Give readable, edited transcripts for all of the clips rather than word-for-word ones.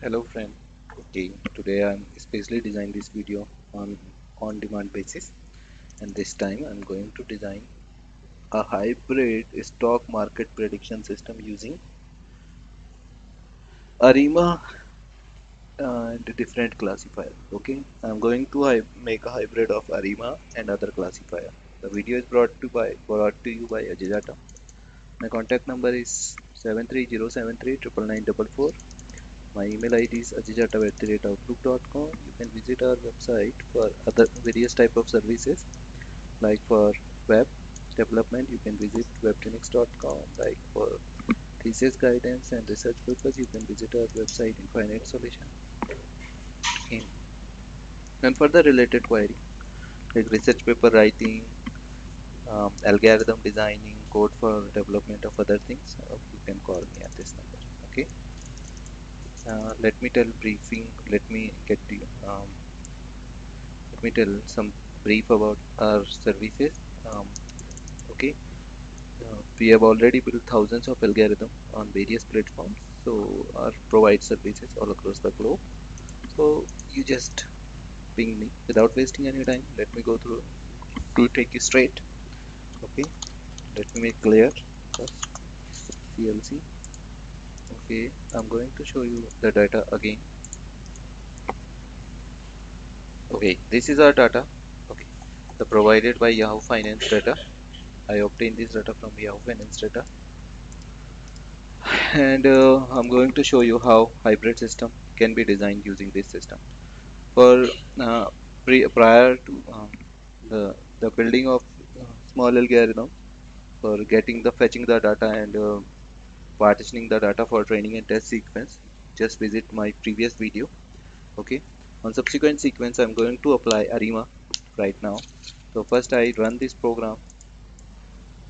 Hello friend. Okay, today I'm especially designing this video on demand basis, and this time I'm going to design a hybrid stock market prediction system using ARIMA and different classifier. Okay, I'm going to make a hybrid of ARIMA and other classifier. The video is brought to you by Ajijata. My contact number is 73073 My email ID is ajijata@outlook.com. You can visit our website for other various type of services. Like for web development, you can visit webtrinix.com. Like for thesis guidance and research purpose, you can visit our website Infinite Solution. Okay. And for the related query, like research paper writing, algorithm designing, code for development of other things, you can call me at this number. Okay. Let me tell briefing. Let me get to you. Let me tell some brief about our services. Um, okay, we have already built thousands of algorithms on various platforms, so our provide services all across the globe. So you just ping me without wasting any time. Let me go through to take you straight. Okay, let me make clear first. CLC. Okay, I'm going to show you the data again. Okay, this is our data. Okay, the provided by Yahoo Finance data. I obtained this data from Yahoo Finance data, and I'm going to show you how hybrid system can be designed using this system. For uh, prior to the building of small algorithm for getting the fetching the data and partitioning the data for training and test sequence, just visit my previous video. Okay, on subsequent sequence I'm going to apply ARIMA right now. So first I run this program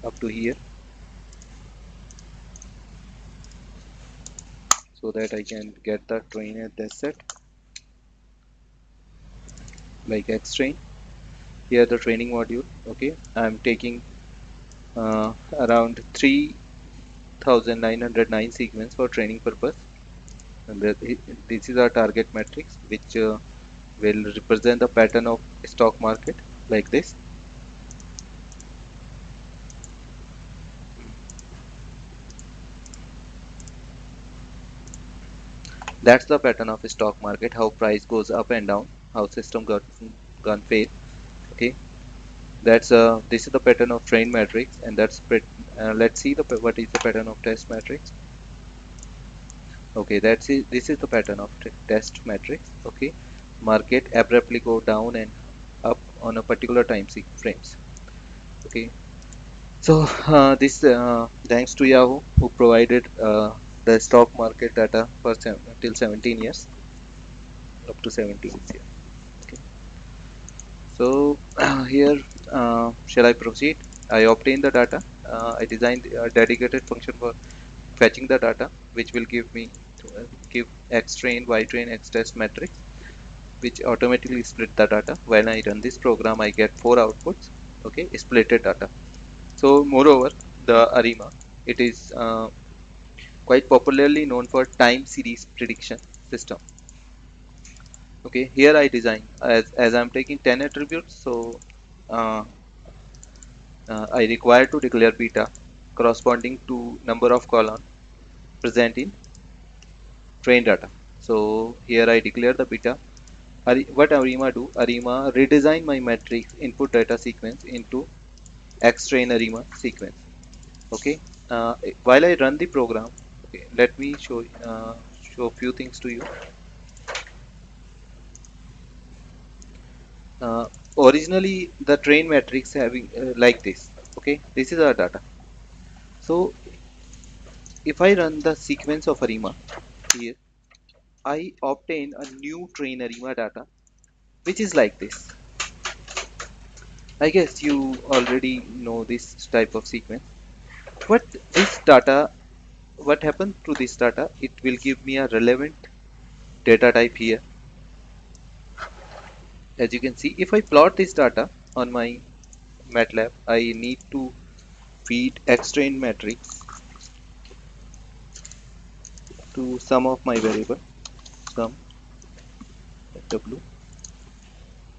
up to here so that I can get the train and test set like X train. Here the training module. Okay, I'm taking around 3909 sequence for training purpose, and this is our target matrix which will represent the pattern of stock market like this. That's the pattern of stock market, how price goes up and down, how system got gone fail. Okay, that's this is the pattern of train matrix, and let's see the what is the pattern of test matrix. Okay, that's it. This is the pattern of test matrix. Okay, market abruptly go down and up on a particular frames. Okay, so this thanks to Yahoo who provided the stock market data for till 17 years, up to 17 years. Okay, so here shall I proceed? I obtain the data. I designed a dedicated function for fetching the data, which will give me give X train, Y train, X test matrix, which automatically split the data. When I run this program, I get 4 outputs. Okay, splitted data. So moreover, the ARIMA, it is quite popularly known for time series prediction system. Okay, here I design as I'm taking 10 attributes, so uh, I require to declare beta corresponding to number of column present in train data. So here I declare the beta. What ARIMA do? ARIMA redesign my matrix input data sequence into X train ARIMA sequence. Okay, while I run the program, okay, let me show a few things to you. uh, Originally the train matrix having like this. Okay, this is our data. So if I run the sequence of ARIMA here, I obtain a new train ARIMA data which is like this. I guess you already know this type of sequence. But this data, what happened to this data, it will give me a relevant data type here. As you can see, if I plot this data on my MATLAB, I need to feed X-train matrix to some of my variable. sum w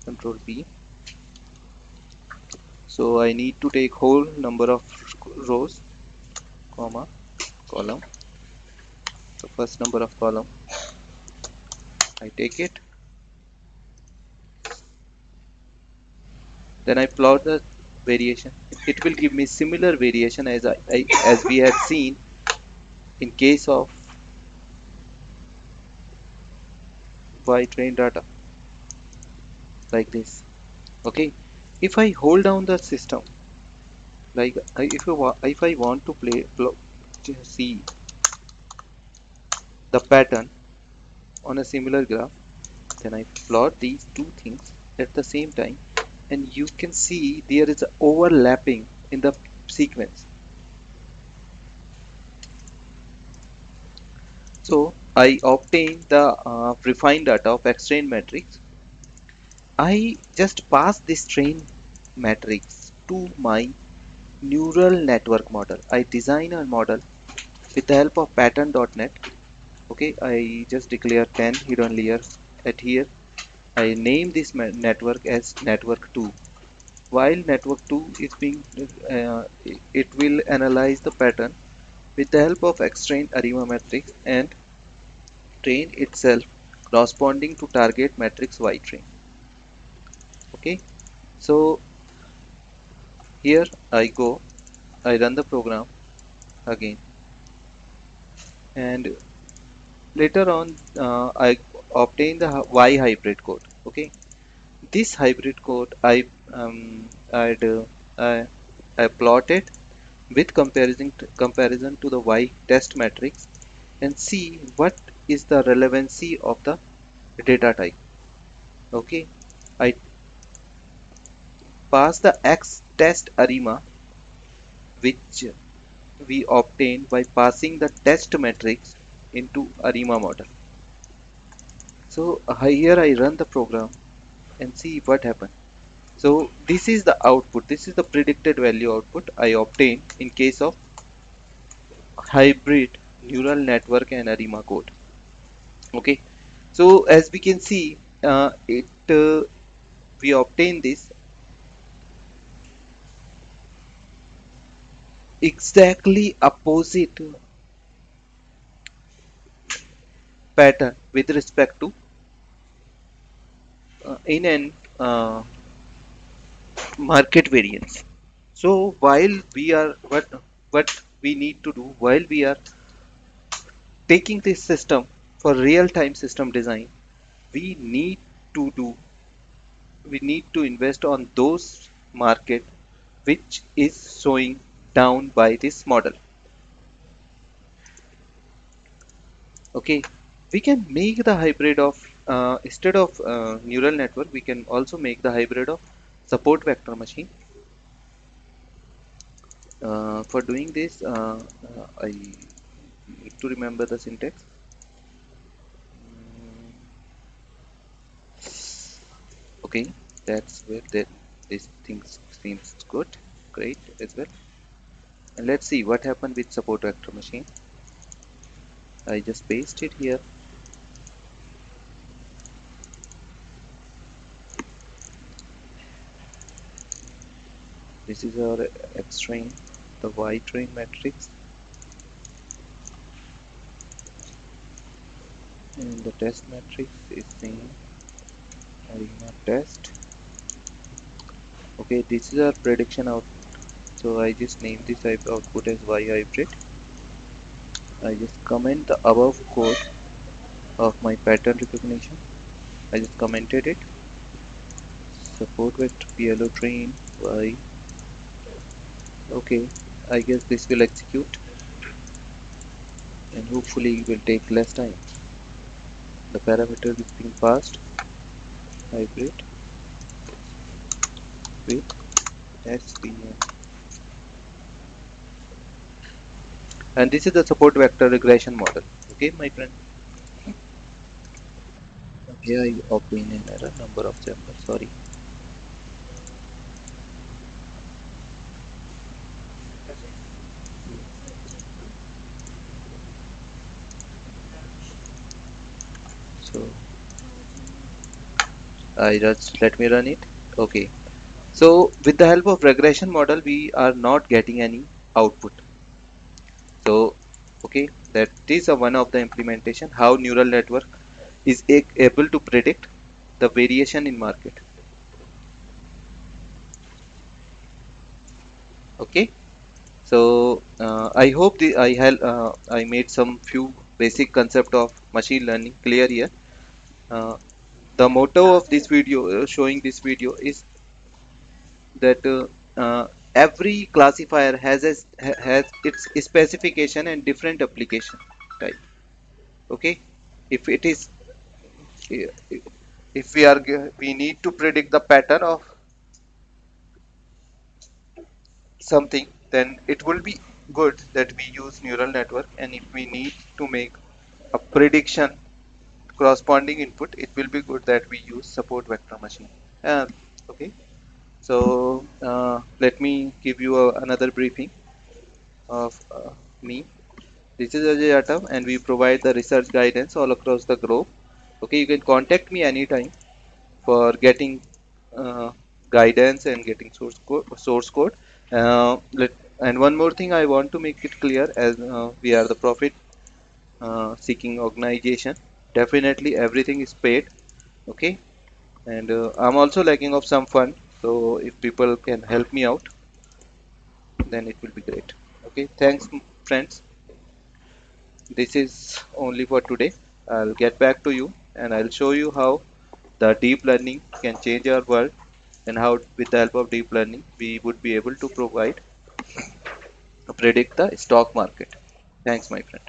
control p. So I need to take whole number of rows, comma, column. The first number of column, I take it. Then I plot the variation. It will give me similar variation as we had seen in case of Y train data, like this. Okay. If I hold down the system, like if I want to see the pattern on a similar graph, then I plot these two things at the same time, and you can see there is a overlapping in the sequence. So I obtain the refined data of X-train matrix. I just pass this train matrix to my neural network model. I design a model with the help of pattern.net. Okay, I just declare 10 hidden layers at here. I name this network as network 2. While network 2 is being, it will analyze the pattern with the help of X-train ARIMA matrix and train itself corresponding to target matrix Y train. Okay, so here I go, I run the program again, and later on I obtain the Y hybrid code. Okay, this hybrid code I'd, I plotted with comparison to the Y test matrix and see what is the relevancy of the data type. Okay, I pass the X test ARIMA, which we obtain by passing the test matrix into ARIMA model. So here I run the program and see what happened. So this is the output. This is the predicted value output I obtain in case of hybrid neural network and ARIMA code. Okay. So as we can see, it we obtain this exactly opposite pattern with respect to in an market variance. So while we are what we need to do while we are taking this system for real-time system design, we need to do we need to invest on those market which is showing down by this model. Okay, we can make the hybrid of instead of neural network, we can also make the hybrid of support vector machine. For doing this, I need to remember the syntax. Okay, that's where this thing seems good, great as well. And let's see what happened with support vector machine. I just paste it here. This is our X train, the Y train matrix, and the test matrix is saying arena test. Okay, this is our prediction out. So I just name this type output as Y hybrid. I just comment the above code of my pattern recognition. I just commented it. Support vector PLO train Y. Okay, I guess this will execute and hopefully will take less time. The parameter is being passed hybrid with SVM. And this is the support vector regression model. Okay, my friend. Here I obtain an error number of chambers. Sorry. So I just let me run it. Okay. So with the help of regression model, we are not getting any output. So okay, that is a one of the implementation how neural network is able to predict the variation in market. Okay. So I hope I made some few basic concept of machine learning clear here. Uh, the motto of this video, showing this video, is that every classifier has its specification and different application type. Okay, if it is if we need to predict the pattern of something, then it will be good that we use neural network, and if we need to make a prediction corresponding input, it will be good that we use support vector machine. Okay, so let me give you another briefing of me. This is Ajay Atam, and we provide the research guidance all across the globe. Okay, you can contact me anytime for getting uh, guidance and getting source code. And one more thing I want to make it clear, as we are the profit seeking organization, definitely everything is paid. Okay, and I'm also lacking of some fund, so if people can help me out, then it will be great. Okay, thanks friends. This is only for today. I'll get back to you and I'll show you how the deep learning can change our world, and how with the help of deep learning we would be able to predict the stock market. Thanks my friend.